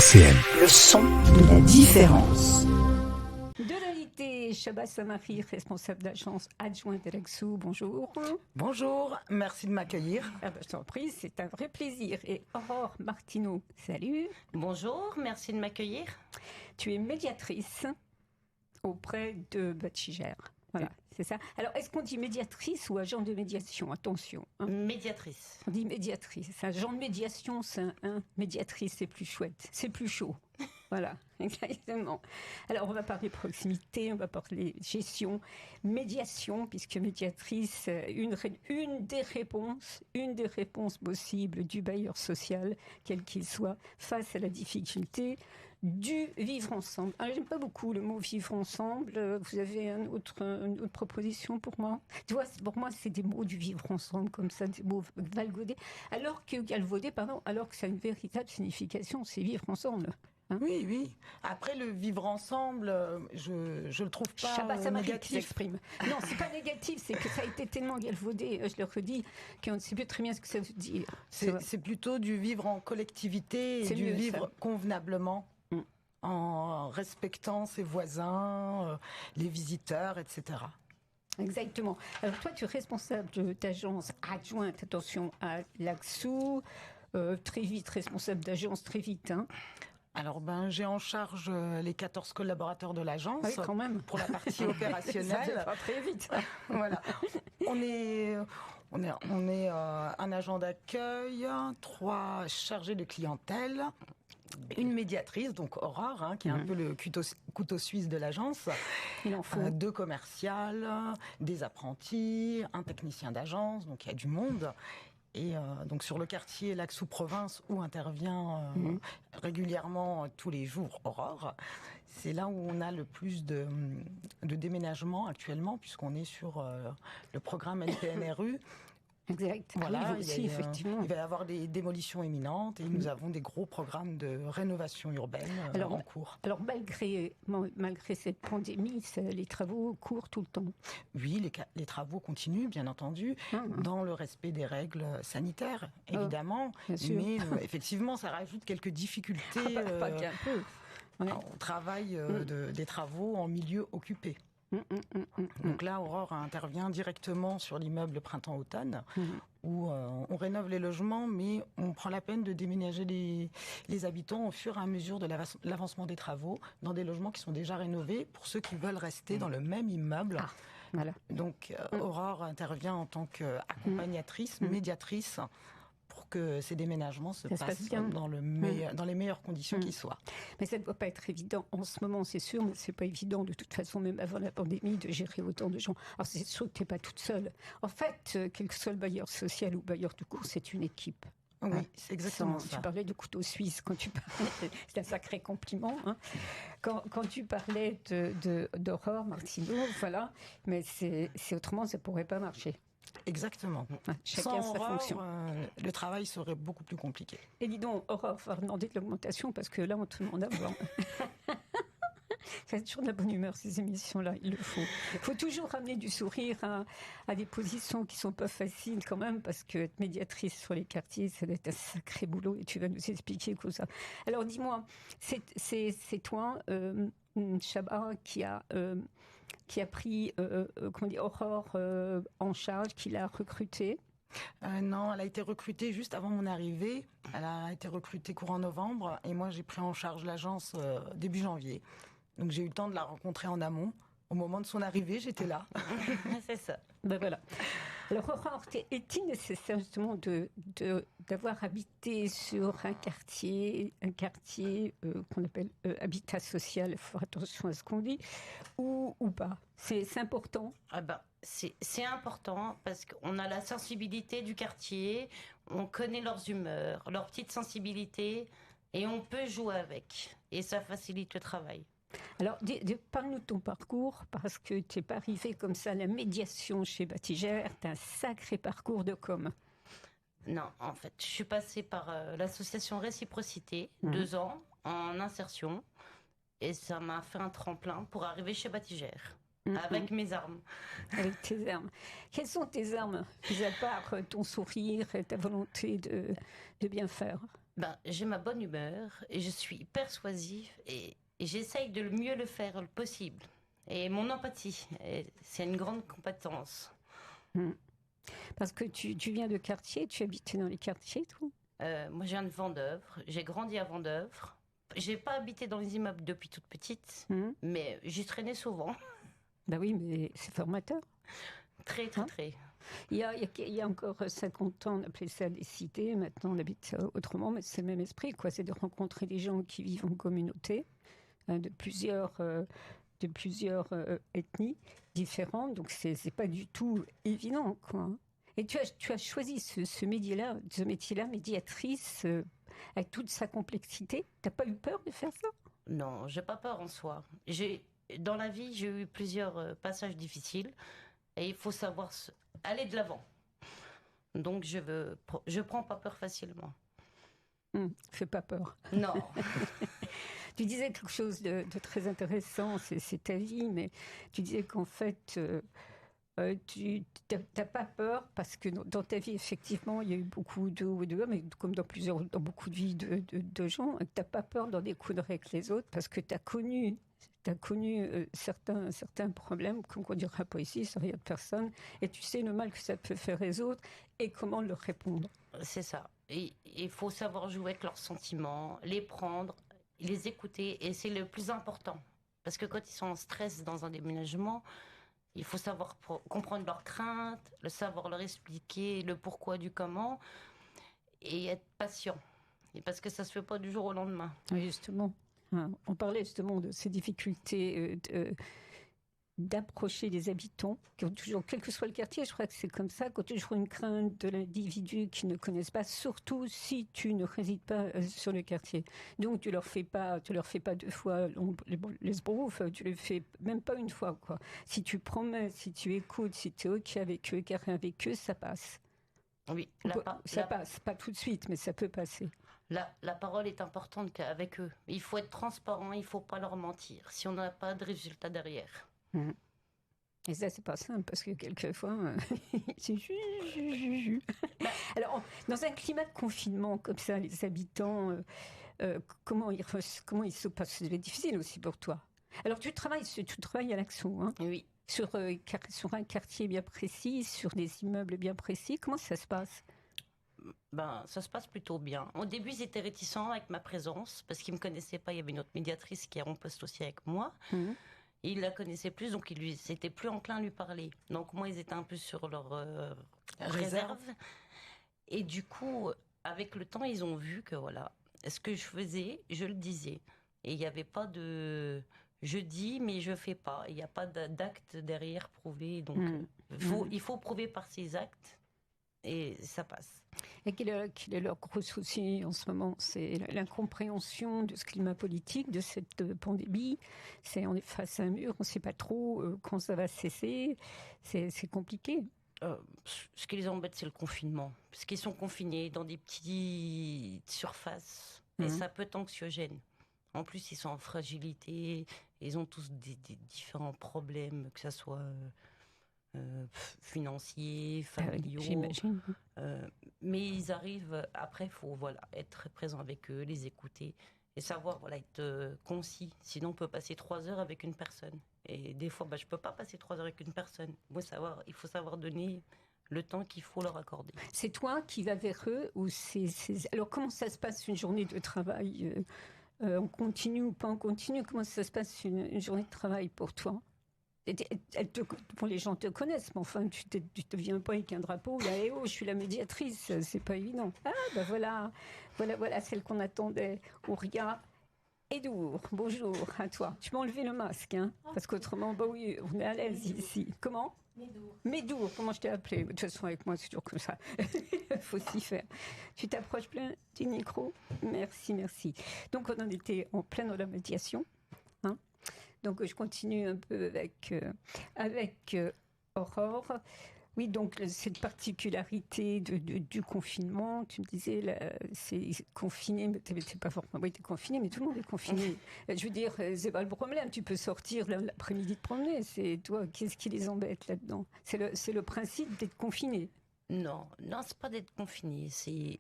RCN. Le son de la différence. De l'invité, Chaba Samari, responsable d'agence adjointe d'Alaxou. Bonjour. Bonjour, merci de m'accueillir. Je t'en prie, c'est un vrai plaisir. Et Aurore Martineau, salut. Bonjour, merci de m'accueillir. Tu es médiatrice auprès de Bachigère. Voilà, c'est ça. Alors, est-ce qu'on dit médiatrice ou agent de médiation? Attention. Médiatrice. On dit médiatrice. Agent de médiation, c'est médiatrice, c'est plus chouette. C'est plus chaud. Voilà, exactement. Alors, on va parler proximité, on va parler gestion, médiation, puisque médiatrice, une des réponses possibles du bailleur social, quel qu'il soit, face à la difficulté du vivre ensemble. Alors, j'aime pas beaucoup le mot vivre ensemble. Vous avez une autre proposition pour moi? Tu vois, pour moi, c'est des mots du vivre ensemble, comme ça, des mots galvaudés, alors que ça a une véritable signification, c'est vivre ensemble. Hein? Oui. Après, le vivre ensemble, je le trouve pas négatif. Non, c'est pas négatif, c'est que ça a été tellement galvaudé, je le redis, qu'on ne sait plus très bien ce que ça veut dire. C'est plutôt du vivre en collectivité et du vivre convenablement, en respectant ses voisins, les visiteurs, etc. Exactement. Alors toi, tu es responsable d'agence adjointe, attention, à l'Axou, très vite, responsable d'agence, très vite, hein. Alors, j'ai en charge les 14 collaborateurs de l'agence. Oui, quand même. Pour la partie opérationnelle. Ça va très vite. Voilà. On est un agent d'accueil, 3 chargés de clientèle, une médiatrice, donc Aurore, qui est un peu le couteau suisse de l'agence. Il en faut. 2 commerciales, des apprentis, un technicien d'agence, donc il y a du monde. Et donc sur le quartier Lac-sous-Province où intervient régulièrement tous les jours Aurore, c'est là où on a le plus de déménagements actuellement, puisqu'on est sur le programme NPNRU. Exact. Voilà, oui, aussi, effectivement. Il va y avoir des démolitions imminentes et nous avons des gros programmes de rénovation urbaine en cours. Alors malgré cette pandémie, les travaux courent tout le temps. Oui, les travaux continuent, bien entendu, dans le respect des règles sanitaires, évidemment. Mais effectivement, ça rajoute quelques difficultés. Pas qu'un peu. Ouais. On travaille des travaux en milieu occupé. Donc là, Aurore intervient directement sur l'immeuble Printemps-Automne, où on rénove les logements, mais on prend la peine de déménager les habitants au fur et à mesure de l'avancement des travaux dans des logements qui sont déjà rénovés pour ceux qui veulent rester dans le même immeuble. Ah, voilà. Donc Aurore intervient en tant qu'accompagnatrice, médiatrice, pour que ces déménagements se passent dans les meilleures conditions qui soient. Mais ça ne doit pas être évident en ce moment, c'est sûr, mais c'est pas évident de toute façon, même avant la pandémie, de gérer autant de gens. Alors c'est sûr que tu n'es pas toute seule. En fait, quel que soit le bailleur social ou bailleur tout court, c'est une équipe. Oui, c'est exactement ça. Tu parlais du couteau suisse, c'est un sacré compliment. Quand tu parlais d'Aurore Martineau, voilà, mais c'est autrement, ça ne pourrait pas marcher. Exactement. Chacun Sans sa Aurore, fonction. Le travail serait beaucoup plus compliqué. Et dis donc, Aurore va demander de l'augmentation parce que là, on te demande avant. C'est toujours de la bonne humeur, ces émissions-là, il le faut. Il faut toujours ramener du sourire à des positions qui ne sont pas faciles quand même, parce qu'être médiatrice sur les quartiers, ça doit être un sacré boulot et tu vas nous expliquer tout ça. Alors dis-moi, c'est toi, Chaba, qui a pris Aurore en charge, qui l'a recrutée? Non, elle a été recrutée juste avant mon arrivée. Elle a été recrutée courant novembre et moi j'ai pris en charge l'agence début janvier. Donc j'ai eu le temps de la rencontrer en amont. Au moment de son arrivée, j'étais là. C'est ça. Ben voilà. Alors Aurore, est-il nécessaire justement d'avoir habité sur un quartier qu'on appelle habitat social, il faut faire attention à ce qu'on dit, ou pas? C'est important? C'est important parce qu'on a la sensibilité du quartier, on connaît leurs humeurs, leurs petites sensibilités et on peut jouer avec. Et ça facilite le travail. Alors, parle-nous de ton parcours, parce que tu n'es pas arrivé comme ça à la médiation chez Bachigère, tu as un sacré parcours de com. Non, en fait, je suis passée par l'association Réciprocité, 2 ans, en insertion, et ça m'a fait un tremplin pour arriver chez Bachigère, avec mes armes. Avec tes armes. Quelles sont tes armes, mis à part ton sourire et ta volonté de bien faire? J'ai ma bonne humeur et je suis persuasive et j'essaye de mieux le faire le possible. Et mon empathie, c'est une grande compétence. Parce que tu viens de quartier, tu habites dans les quartiers, toi? Moi, je viens de Vendeuvre. J'ai grandi à Vendeuvre. J'ai pas habité dans les immeubles depuis toute petite, mais j'y traînais souvent. Ben oui, mais c'est formateur. Très, très, très. Il y a encore 50 ans, on appelait ça des cités. Maintenant, on habite autrement, mais c'est le même esprit, quoi. C'est de rencontrer des gens qui vivent en communauté, de plusieurs ethnies différentes. Donc, c'est pas du tout évident, quoi. Et tu as choisi ce métier-là, médiatrice, avec toute sa complexité. T'as pas eu peur de faire ça? Non, j'ai pas peur en soi. Dans la vie, j'ai eu plusieurs passages difficiles et il faut savoir aller de l'avant. Donc, je prends pas peur facilement. Fais pas peur. Non. Tu disais quelque chose de très intéressant, c'est ta vie, mais tu disais qu'en fait, tu n'as pas peur parce que dans ta vie, effectivement, il y a eu beaucoup de hauts et de bas, mais comme dans beaucoup de vies de gens, tu n'as pas peur d'en découdre avec les autres parce que tu as connu certains problèmes, comme on dira pas ici, ça regarde personne, et tu sais le mal que ça peut faire aux autres et comment leur répondre. C'est ça. Il faut savoir jouer avec leurs sentiments, les prendre, les écouter, et c'est le plus important. Parce que quand ils sont en stress dans un déménagement, il faut savoir comprendre leurs craintes, savoir leur expliquer le pourquoi du comment, et être patient. Et parce que ça se fait pas du jour au lendemain. Oui, justement. On parlait justement de ces difficultés d'approcher les habitants, qui ont toujours, quel que soit le quartier, je crois que c'est comme ça, qui ont toujours une crainte de l'individu qu'ils ne connaissent pas, surtout si tu ne résides pas sur le quartier. Donc tu leur fais pas 2 fois les sbroufs, tu le fais même pas une fois, quoi. Si tu promets, si tu écoutes, si tu es OK avec eux, carré avec eux, ça passe. Oui, ça passe, pas tout de suite, mais ça peut passer. La parole est importante avec eux. Il faut être transparent, il faut pas leur mentir, si on n'a pas de résultat derrière. Et ça, c'est pas simple parce que quelquefois, c'est Alors, dans un climat de confinement comme ça, les habitants, comment ils se passent? C'est difficile aussi pour toi. Alors, tu travailles à l'Axo, hein? Oui. Sur un quartier bien précis, sur des immeubles bien précis. Comment ça se passe? Ça se passe plutôt bien. Au début, ils étaient réticents avec ma présence parce qu'ils me connaissaient pas. Il y avait une autre médiatrice qui est en poste aussi avec moi. Ils la connaissaient plus, donc ils s'étaient plus enclins à lui parler. Donc moi, ils étaient un peu sur leur réserve. Et du coup, avec le temps, ils ont vu que voilà, ce que je faisais, je le disais. Et il n'y avait pas de je dis, mais je fais pas. Il n'y a pas d'acte derrière prouvé. Donc il faut prouver par ses actes. Et ça passe. Et quel est leur gros souci en ce moment? C'est l'incompréhension de ce climat politique, de cette pandémie. On est face à un mur, on ne sait pas trop quand ça va cesser. C'est compliqué. Ce qui les embête, c'est le confinement. Parce qu'ils sont confinés dans des petites surfaces. Et ça peut être anxiogène. En plus, ils sont en fragilité. Ils ont tous des différents problèmes, que ce soit financiers, familiaux. J'imagine. Mais ils arrivent, après, il faut être présent avec eux, les écouter et savoir être concis. Sinon, on peut passer 3 heures avec une personne. Et des fois, je ne peux pas passer 3 heures avec une personne. Il faut savoir donner le temps qu'il faut leur accorder. C'est toi qui vas vers eux ou Alors, comment ça se passe une journée de travail en continu ou pas en continu? Comment ça se passe une journée de travail pour toi? Les gens te connaissent, mais enfin, tu te viens pas avec un drapeau, là, je suis la médiatrice, c'est pas évident. Voilà celle qu'on attendait, Ouria Edour. Bonjour à toi. Tu m'as enlevé le masque, hein, parce qu'autrement, oui, on est à l'aise ici. Comment? Médour, comment je t'ai appelé? De toute façon, avec moi, c'est toujours comme ça. Il faut s'y faire. Tu t'approches plein du micro. Merci. Donc, on en était en pleine dans la médiation. Hein. Donc, je continue un peu avec Aurore. Oui, donc, cette particularité du confinement, tu me disais, c'est confiné, mais tu n'étais pas forcément... Oui, tu es confiné, mais tout le monde est confiné. Je veux dire, c'est pas le problème, tu peux sortir l'après-midi te promener. C'est toi, qu'est-ce qui les embête là-dedans? C'est le principe d'être confiné. Non, c'est pas d'être confiné, c'est...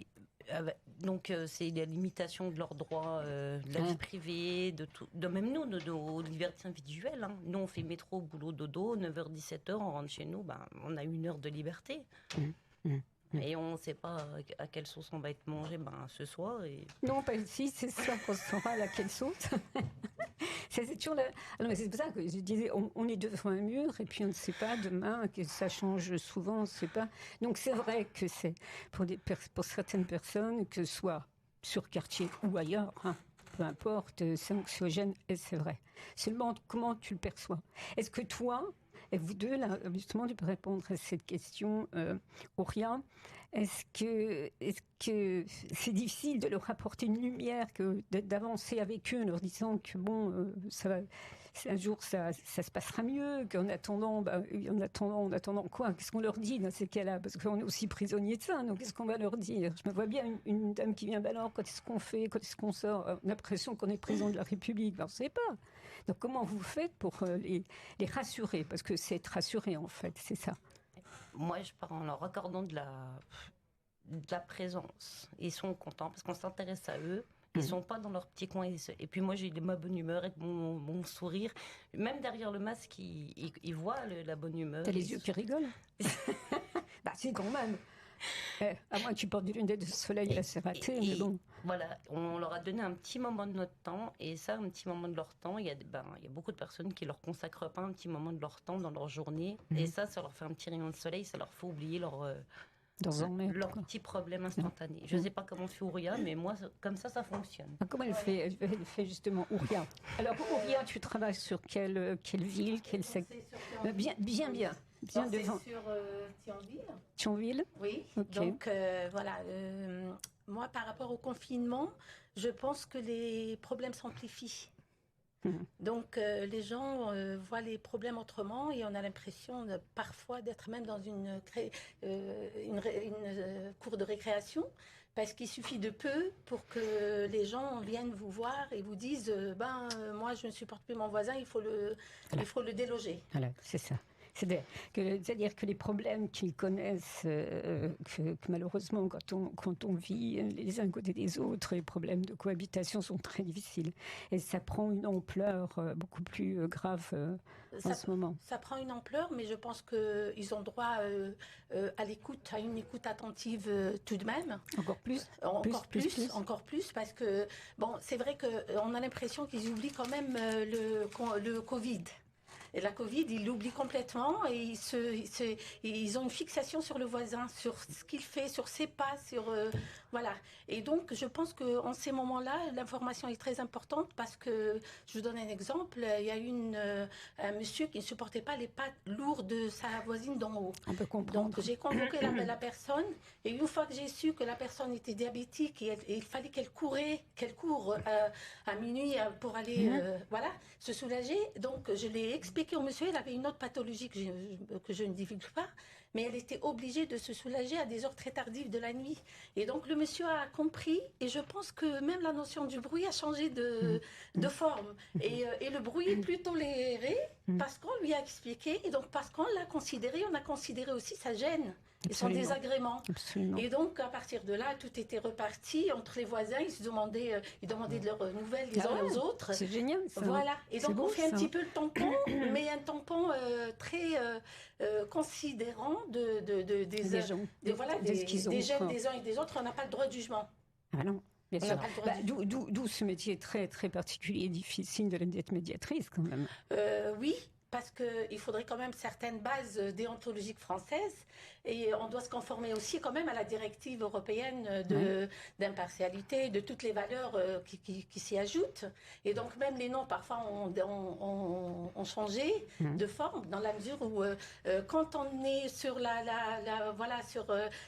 Donc c'est la limitation de leurs droits, de la vie privée, de tout, de même nous, de nos libertés individuelles. Hein. Nous, on fait métro, boulot, dodo, 9h-17h, on rentre chez nous, on a 1 heure de liberté. Et on ne sait pas à quelle sauce on va être mangé ce soir. Et... Non, pas ici, c'est ça qu'on saura à quelle sauce. c'est toujours Alors, c'est pour ça que je disais, on est devant un mur et puis on ne sait pas demain, que ça change souvent, on ne sait pas. Donc c'est vrai que c'est pour certaines personnes, que ce soit sur quartier ou ailleurs, hein, peu importe, c'est anxiogène et c'est vrai. Seulement, comment tu le perçois? Est-ce que toi... Et vous deux, là, justement, tu peux répondre à cette question, Auria. Est-ce que c'est difficile de leur apporter une lumière, d'avancer avec eux en leur disant que bon, un jour ça se passera mieux, qu'en attendant, en attendant quoi? Qu'est-ce qu'on leur dit dans ces cas-là? Parce qu'on est aussi prisonnier de ça, donc qu'est-ce qu'on va leur dire? Je me vois bien une dame qui vient, alors, quand est-ce qu'on fait? Quand est-ce qu'on sort? On a l'impression qu'on est président de la République, on ne sait pas. Donc comment vous faites pour les rassurer? Parce que c'est être rassuré, en fait, c'est ça. Moi, je pars en leur accordant de la présence. Ils sont contents parce qu'on s'intéresse à eux. Ils ne sont pas dans leur petit coin. Et puis moi, j'ai ma bonne humeur et mon sourire. Même derrière le masque, ils voient la bonne humeur. T'as les yeux qui rigolent. C'est quand même. À moins que tu portes des lunettes de soleil, là, c'est raté, mais bon. Voilà, on leur a donné un petit moment de notre temps, et ça, un petit moment de leur temps, il y a beaucoup de personnes qui leur consacrent pas un petit moment de leur temps dans leur journée, et ça leur fait un petit rayon de soleil, ça leur fait oublier leur petit problème instantané. Je ne sais pas comment fait Ouria, mais moi, comme ça fonctionne. Comment elle fait? Elle fait justement Ouria. Alors, Ouria, tu travailles sur quelle ville, quel secteur? Bien devant. C'est sur Thionville. Thionville? Oui. Okay. Donc, voilà. Moi, par rapport au confinement, je pense que les problèmes s'amplifient. Donc, les gens voient les problèmes autrement et on a l'impression parfois d'être même dans une cour de récréation, parce qu'il suffit de peu pour que les gens viennent vous voir et vous disent moi, je ne supporte plus mon voisin, il faut le déloger. Voilà, c'est ça. C'est-à-dire que les problèmes qu'ils connaissent, que malheureusement, quand on vit les uns côté des autres, les problèmes de cohabitation sont très difficiles. Et ça prend une ampleur beaucoup plus grave en ce moment. Ça prend une ampleur, mais je pense qu'ils ont droit à l'écoute, à une écoute attentive tout de même. Encore plus. Encore plus, parce que, c'est vrai qu'on a l'impression qu'ils oublient quand même le Covid. Et la Covid, ils l'oublient complètement et ils ont une fixation sur le voisin, sur ce qu'il fait, sur ses pas, voilà. Et donc, je pense qu'en ces moments-là, l'information est très importante parce que, je vous donne un exemple, il y a un monsieur qui ne supportait pas les pas lourds de sa voisine d'en haut. On peut comprendre. Donc, j'ai convoqué la personne et une fois que j'ai su que la personne était diabétique et il fallait qu'elle court à minuit pour aller se soulager, donc je l'ai expliqué au monsieur, il avait une autre pathologie que je ne divulgue pas, mais elle était obligée de se soulager à des heures très tardives de la nuit. Et donc le monsieur a compris, et je pense que même la notion du bruit a changé de forme. Et le bruit est plus toléré parce qu'on lui a expliqué, et donc parce qu'on l'a considéré, on a considéré aussi sa gêne. Et son désagrément. Absolument. Et donc, à partir de là, tout était reparti entre les voisins. Ils demandaient de leurs nouvelles les uns aux autres. C'est génial, ça. Voilà. Et donc, on fait un petit peu le tampon, mais un tampon très considérant des gens, des jeunes des uns et des autres. On n'a pas le droit de jugement. Ah non. Bien sûr. D'où ce métier très, très particulier et difficile d'être médiatrice, quand même. Oui. Parce qu'il faudrait quand même certaines bases déontologiques françaises et on doit se conformer aussi quand même à la directive européenne d'impartialité, de toutes les valeurs qui s'y ajoutent. Et donc même les noms parfois ont changé de forme dans la mesure où quand on est sur sur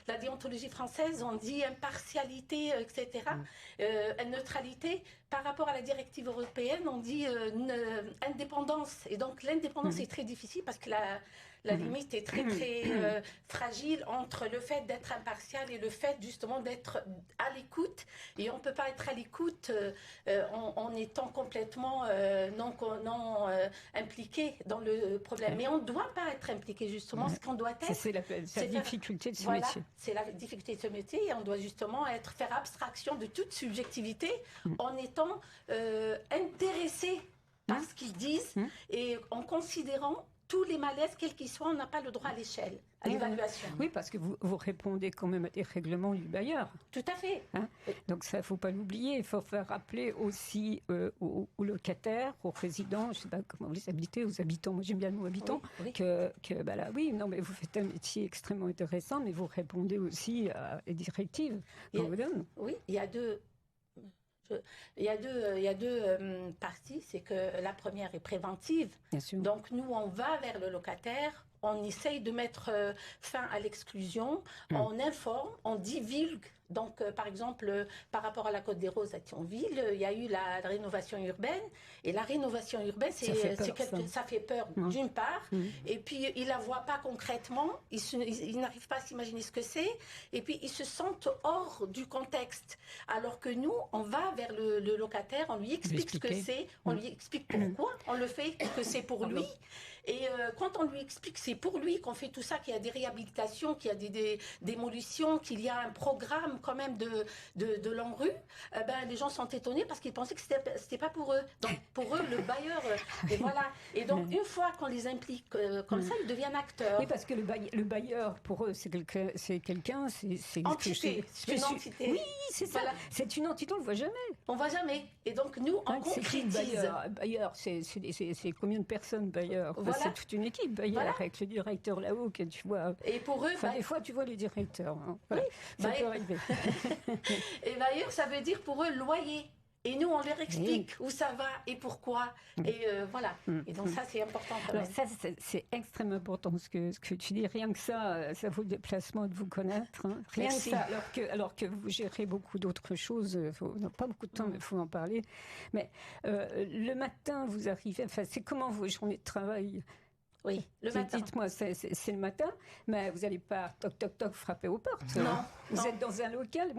la déontologie française, on dit impartialité, etc. Neutralité. Par rapport à la directive européenne, on dit indépendance. Et donc l'indépendance l'indépendance est très difficile parce que la limite est très très fragile entre le fait d'être impartial et le fait justement d'être à l'écoute. Et on ne peut pas être à l'écoute en étant complètement non impliqué dans le problème. Mais on ne doit pas être impliqué justement. Ce qu'on doit être, c'est la difficulté de ce métier. C'est la difficulté de ce métier et on doit justement faire abstraction de toute subjectivité en étant intéressé par ce qu'ils disent et en considérant tous les malaises, quels qu'ils soient, on n'a pas le droit à l'échelle, à l'évaluation. Oui, parce que vous répondez quand même à des règlements du bailleur. Tout à fait. Donc ça, il ne faut pas l'oublier. Il faut faire rappeler aussi aux locataires, aux résidents, je ne sais pas comment vous les habitez, aux habitants, moi j'aime bien le mot habitants, que mais vous faites un métier extrêmement intéressant, mais vous répondez aussi à des directives qu'on vous donne. Oui, il y a deux... Il y a deux parties. C'est que la première est préventive. Bien sûr. Donc nous, on va vers le locataire, on essaye de mettre fin à l'exclusion, on informe, on divulgue. Donc, par exemple, par rapport à la Côte des Roses à Thionville, il y a eu la rénovation urbaine. Et la rénovation urbaine, ça fait peur d'une part. Et puis, ils ne la voient pas concrètement. Ils n'arrivent pas à s'imaginer ce que c'est. Et puis, ils se sentent hors du contexte. Alors que nous, on va vers le locataire, on lui explique ce que c'est, on lui explique pourquoi on le fait, que c'est pour lui. Et quand on lui explique que c'est pour lui qu'on fait tout ça, qu'il y a des réhabilitations, qu'il y a des démolitions, qu'il y a un programme quand même de l'ANRU, les gens sont étonnés parce qu'ils pensaient que c'était pas pour eux. Donc pour eux, le bailleur, et voilà. Et donc une fois qu'on les implique comme ça, ils deviennent acteurs. Oui, parce que le bailleur, pour eux, c'est quelqu'un, c'est entité, c'est une entité. Oui, c'est ça. Voilà. C'est une entité, on le voit jamais. On voit jamais. Et donc nous, on concrétise. Bailleur, c'est combien de personnes bailleur? Voilà. C'est toute une équipe bailleur avec le directeur là-haut que tu vois. Et pour eux, des fois tu vois les directeurs. Hein. Voilà. Oui, ça peut arriver. Et bailleur, ça veut dire pour eux loyer. Et nous, on leur explique où ça va et pourquoi. Et voilà. Et donc ça, c'est important quand même. Ça, c'est extrêmement important ce que tu dis. Rien que ça vaut le déplacement de vous connaître. Hein. Rien que ça. Alors que vous gérez beaucoup d'autres choses. On n'a pas beaucoup de temps, mais il faut en parler. Mais le matin, vous arrivez... Enfin, c'est comment vos journées de travail ? Oui, le matin. Dites-moi, c'est le matin, mais vous n'allez pas toc toc toc frapper aux portes. Non. Vous êtes dans un local.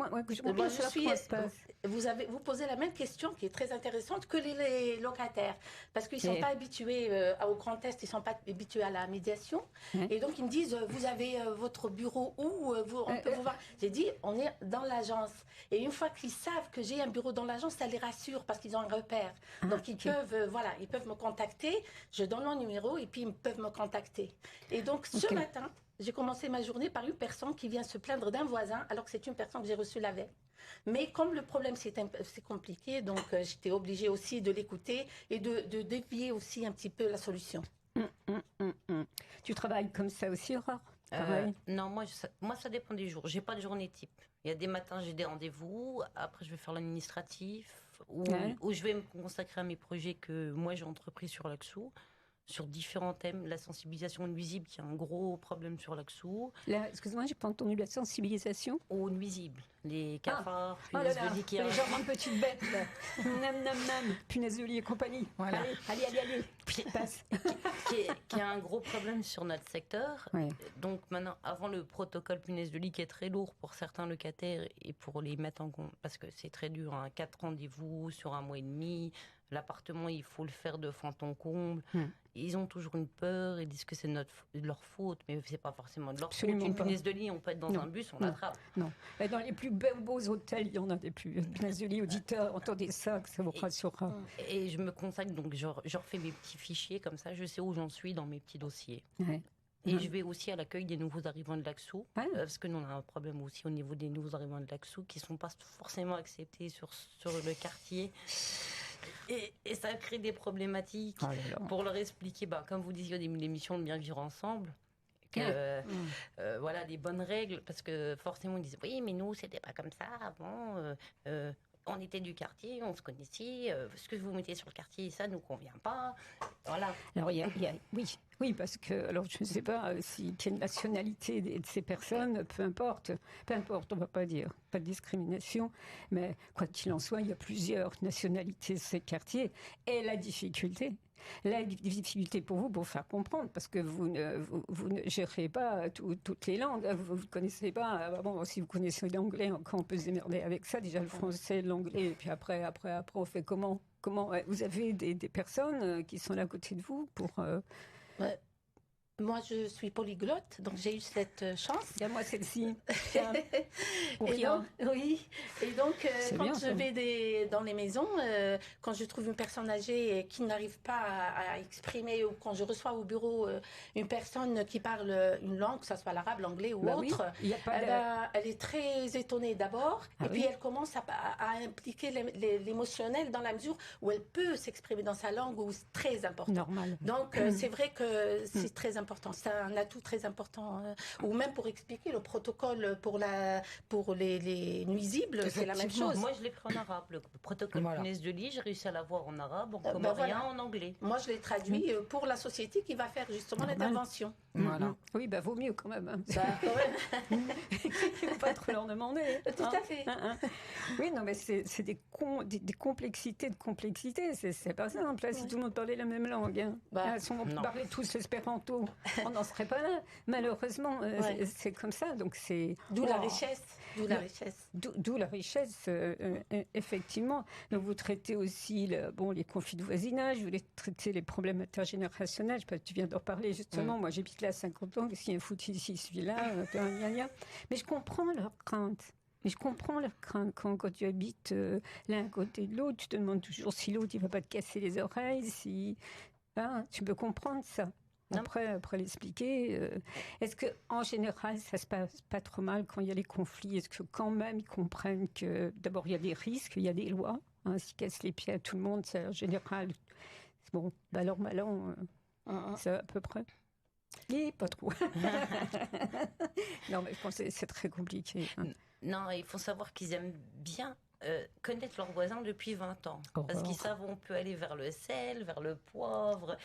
Vous posez la même question qui est très intéressante que les locataires, parce qu'ils ne sont pas habitués au Grand Est, ils ne sont pas habitués à la médiation, et donc ils me disent vous avez votre bureau où on peut vous voir. J'ai dit on est dans l'agence, et une fois qu'ils savent que j'ai un bureau dans l'agence, ça les rassure parce qu'ils ont un repère. Donc ils peuvent me contacter. Je donne mon numéro et puis ils peuvent me contacter. Et donc ce matin, j'ai commencé ma journée par une personne qui vient se plaindre d'un voisin alors que c'est une personne que j'ai reçue la veille. Mais comme le problème c'est compliqué, donc j'étais obligée aussi de l'écouter et de dévier aussi un petit peu la solution. Tu travailles comme ça aussi, Aurore? Non, moi ça dépend des jours. J'ai pas de journée type. Il y a des matins j'ai des rendez-vous, après je vais faire l'administratif, ou je vais me consacrer à mes projets que moi j'ai entrepris sur l'Axou, sur différents thèmes, la sensibilisation nuisible, qui est un gros problème sur l'Axou. Excuse-moi, j'ai pas entendu la sensibilisation. Aux nuisibles, les cafards, punaises de lit qui les gens de petites bêtes, là. Nam, punaises de lit et compagnie. Voilà. Allez, passe. qui est un gros problème sur notre secteur. Ouais. Donc maintenant, avant le protocole punaises de lit qui est très lourd pour certains locataires et pour les mettre en compte, parce que c'est très dur, 4 rendez-vous sur 1 mois et demi. L'appartement, il faut le faire de fond en comble. Ils ont toujours une peur, ils disent que c'est leur faute, mais c'est pas forcément de leur faute. Une punaise de lit, on peut être dans un bus, on l'attrape. Non. Et dans les plus beaux hôtels, il y en a des punaises de lit. Auditeurs, entendez ça, que ça vous rassurera. Et je me consacre, donc je refais mes petits fichiers, comme ça, je sais où j'en suis dans mes petits dossiers. Ouais. Et je vais aussi à l'accueil des nouveaux arrivants de l'Axou, parce que nous, on a un problème aussi au niveau des nouveaux arrivants de l'Axou qui ne sont pas forcément acceptés sur le quartier. Et ça crée des problématiques pour leur expliquer, comme vous disiez au début de l'émission, de bien vivre ensemble. Voilà, des bonnes règles, parce que forcément ils disent oui, mais nous, c'était pas comme ça avant. On était du quartier, on se connaissait. Ce que vous mettez sur le quartier, ça nous convient pas. Voilà. Alors oui, parce que alors je ne sais pas quelle nationalité de ces personnes, peu importe, on va pas dire pas de discrimination, mais quoi qu'il en soit, il y a plusieurs nationalités de ces quartiers. Et la difficulté, La difficulté pour vous, pour faire comprendre, parce que vous ne gérez pas toutes les langues. Vous ne connaissez pas. Bon, si vous connaissez l'anglais, encore on peut se démerder avec ça. Déjà le français, l'anglais, et puis après, on fait comment vous avez des personnes qui sont là à côté de vous pour. Ouais. Moi, je suis polyglotte, donc j'ai eu cette chance. Et moi, celle-ci. Et donc, oui. Et donc, quand bien, je vais dans les maisons, quand je trouve une personne âgée qui n'arrive pas à exprimer, ou quand je reçois au bureau une personne qui parle une langue, que ce soit l'arabe, l'anglais ou autre, oui, elle est très étonnée d'abord, et puis elle commence à impliquer l'émotionnel dans la mesure où elle peut s'exprimer dans sa langue, où c'est très important. Normal. Donc, c'est vrai que c'est très important. C'est un atout très important. Ou même pour expliquer le protocole pour les nuisibles, c'est la même chose. Moi, je l'ai pris en arabe. Le protocole punaise de lit, j'ai réussi à l'avoir en arabe, en comorien, en anglais. Moi, je l'ai traduit pour la société qui va faire justement l'intervention. Voilà. Oui, vaut mieux quand même. Hein. Quand même. Il ne faut pas trop leur demander. Tout à fait. Oui, non, mais c'est des complexités de complexité. C'est pas simple. Là, si tout le monde parlait la même langue, si on parlait tous l'espéranto, on n'en serait pas là. Malheureusement, c'est comme ça. Donc d'où la richesse. D'où la richesse, effectivement. Donc vous traitez aussi les conflits de voisinage, vous traitez les problèmes intergénérationnels. Je sais pas, tu viens d'en parler justement. Moi, j'habite là à 50 ans. S'il y a un foot ici, celui-là, mais je comprends leurs craintes. Mais je comprends leurs craintes quand tu habites l'un à côté de l'autre. Tu te demandes toujours si l'autre il va pas te casser les oreilles. Tu peux comprendre ça. Après l'expliquer, est-ce que en général ça se passe pas trop mal quand il y a les conflits? Est-ce que quand même ils comprennent que d'abord il y a des risques, il y a des lois, s'ils cassent les pieds à tout le monde, c'est en général bon, alors malin, c'est à peu près. Et pas trop. Non, mais je pense que c'est très compliqué. Non, il faut savoir qu'ils aiment bien connaître leurs voisins depuis 20 ans. Parce qu'ils savent où on peut aller vers le sel, vers le poivre.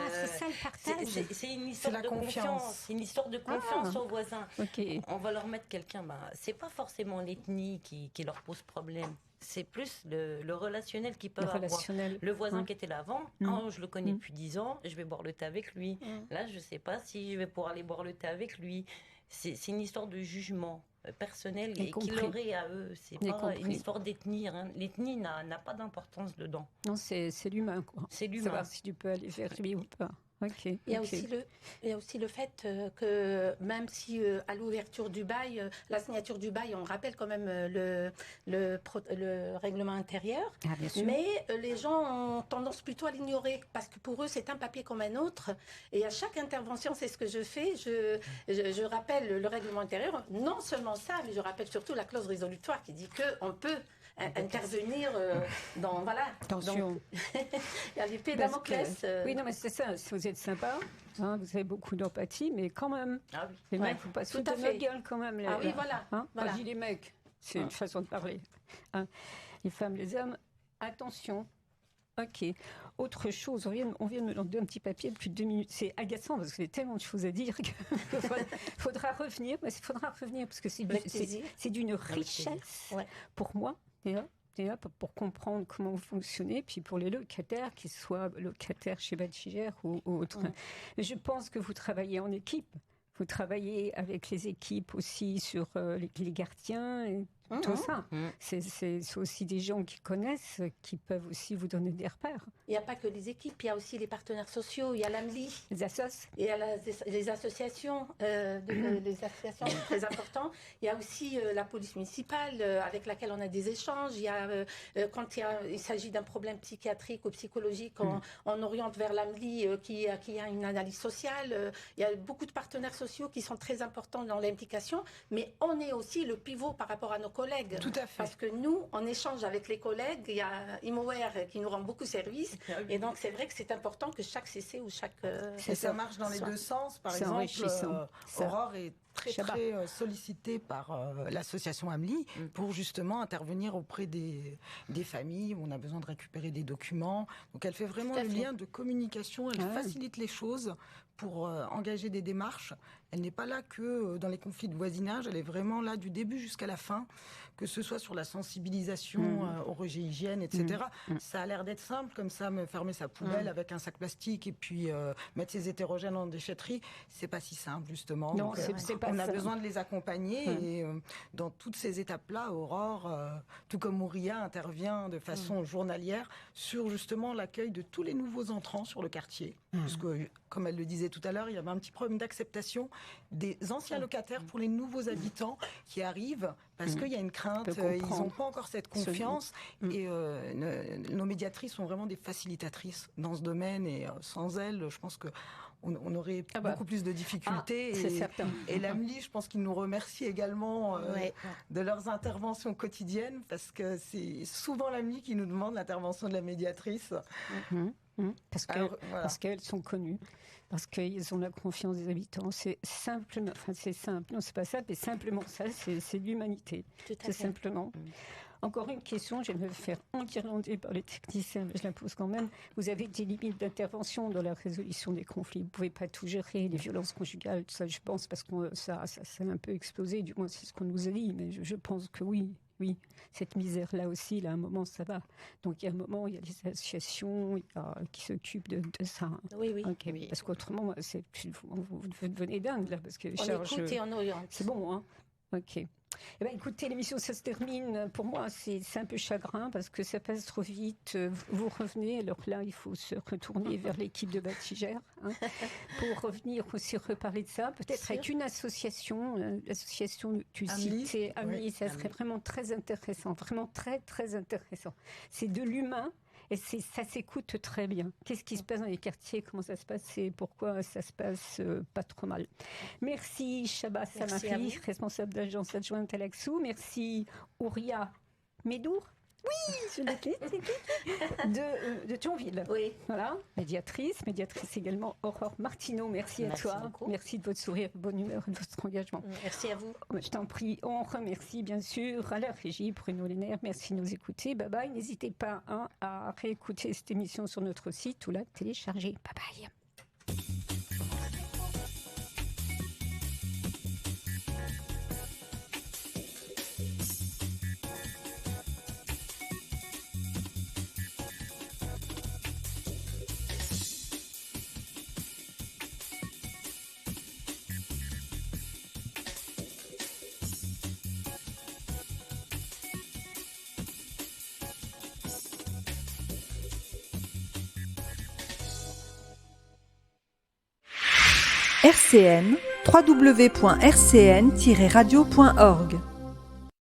C'est ça le partage. C'est une histoire de confiance. C'est une histoire de confiance aux voisins. Okay. On va leur mettre quelqu'un. C'est pas forcément l'ethnie qui leur pose problème. C'est plus le relationnel qu'ils peuvent avoir. Le voisin qui était là avant, je le connais depuis 10 ans, je vais boire le thé avec lui. Là, je sais pas si je vais pouvoir aller boire le thé avec lui. C'est une histoire de jugement personnel et qu'ils auraient à eux. C'est pas une histoire d'ethnie. Hein. L'ethnie n'a pas d'importance dedans. Non, c'est l'humain, quoi. C'est l'humain. Savoir si tu peux aller vers lui ou pas. Okay, il y a aussi le fait que même si à l'ouverture du bail, la signature du bail, on rappelle quand même le règlement intérieur, mais les gens ont tendance plutôt à l'ignorer parce que pour eux c'est un papier comme un autre et à chaque intervention c'est ce que je fais, je rappelle le règlement intérieur, non seulement ça, mais je rappelle surtout la clause résolutoire qui dit qu'on peut intervenir dans attention. Donc, il y a l'épée Damoclès. Oui, non, mais c'est ça. Si vous êtes sympa, vous avez beaucoup d'empathie, mais quand même, les mecs, faut pas se foutre de notre gueule quand même. Oui, voilà. Moi, je dis les mecs, c'est une façon de parler. Les femmes, les hommes, attention. Ok. Autre chose, on vient de me demander un petit papier depuis 2 minutes. C'est agaçant parce qu'il y a tellement de choses à dire qu'il faudra revenir. Mais il faudra revenir parce que c'est d'une richesse pour moi. Pour comprendre comment vous fonctionnez, puis pour les locataires, qu'ils soient locataires chez Bâtisseur ou autres. Je pense que vous travaillez en équipe. Vous travaillez avec les équipes aussi sur les gardiens et tout ça. C'est aussi des gens qui connaissent, qui peuvent aussi vous donner des repères. Il n'y a pas que les équipes, il y a aussi les partenaires sociaux, il y a l'AMLI. Les assos. Il y a les associations, les associations très importantes. Il y a aussi la police municipale avec laquelle on a des échanges. Il y a, quand il s'agit d'un problème psychiatrique ou psychologique, on oriente vers l'AMLI qui a une analyse sociale. Il y a beaucoup de partenaires sociaux qui sont très importants dans l'implication, mais on est aussi le pivot par rapport à nos collègues. Tout à fait. Parce que nous, on échange avec les collègues. Il y a Imoware qui nous rend beaucoup service. Et donc, c'est vrai que c'est important que chaque CC ou chaque... et ça marche dans les deux sens. Par exemple, Aurore est très sollicitée par l'association AMLI pour justement intervenir auprès des familles où on a besoin de récupérer des documents. Donc, elle fait vraiment le lien de communication. Elle facilite les choses pour engager des démarches. Elle n'est pas là que dans les conflits de voisinage, elle est vraiment là du début jusqu'à la fin, que ce soit sur la sensibilisation au rejet hygiène, etc. Ça a l'air d'être simple, comme ça, me fermer sa poubelle avec un sac plastique et puis mettre ses hétérogènes en déchetterie. C'est pas si simple, justement. Non, Donc, c'est pas on a ça. besoin de les accompagner et dans toutes ces étapes-là, Aurore, tout comme Ouria, intervient de façon journalière sur justement l'accueil de tous les nouveaux entrants sur le quartier. Parce que, comme elle le disait tout à l'heure, il y avait un petit problème d'acceptation des anciens locataires pour les nouveaux habitants qui arrivent parce qu'il y a une crainte, ils n'ont pas encore cette confiance. Et nos médiatrices sont vraiment des facilitatrices dans ce domaine et sans elles, je pense que on aurait beaucoup plus de difficultés. C'est certain. Et l'AMLI, je pense qu'ils nous remercient également de leurs interventions quotidiennes parce que c'est souvent l'AMLI qui nous demande l'intervention de la médiatrice. Parce qu'elles sont connues, parce qu'ils ont la confiance des habitants. C'est simplement, c'est simple, non, c'est pas ça, mais simplement ça, c'est l'humanité. C'est simplement. Encore une question, je vais me faire enguirlander par les techniciens, mais je la pose quand même. Vous avez des limites d'intervention dans la résolution des conflits. Vous ne pouvez pas tout gérer, les violences conjugales, tout ça, je pense, parce que ça a un peu explosé, du moins c'est ce qu'on nous a dit, mais je pense que oui, cette misère-là aussi, là, à un moment, ça va. Donc, il y a un moment, il y a les associations qui s'occupent de ça. Oui. Okay. Oui. Parce qu'autrement, vous devenez dingue, là, parce que on écoute et on oriente. C'est bon, hein. Ok. Eh bien, écoutez, l'émission, ça se termine. Pour moi, c'est un peu chagrin parce que ça passe trop vite. Vous revenez, alors là, il faut se retourner vers l'équipe de Batigère pour revenir aussi reparler de ça. Peut-être avec une association, l'association tu citais, Amélie, ça serait vraiment très intéressant, vraiment très, très intéressant. C'est de l'humain. Et ça s'écoute très bien. Qu'est-ce qui se passe dans les quartiers? Comment ça se passe et pourquoi ça se passe pas trop mal? Merci Chaba Samari, responsable d'agence adjointe à l'Axou. Merci Ouria Médour. Oui, je de Thionville. Oui. Voilà, médiatrice également Aurore Martineau. Merci à toi. Beaucoup. Merci de votre sourire, de bonne humeur et de votre engagement. Merci à vous. Je t'en prie, on remercie bien sûr à la régie Bruno Lenner. Merci de nous écouter. Bye bye. N'hésitez pas à réécouter cette émission sur notre site ou la télécharger. Bye bye. RCN, www.rcn-radio.org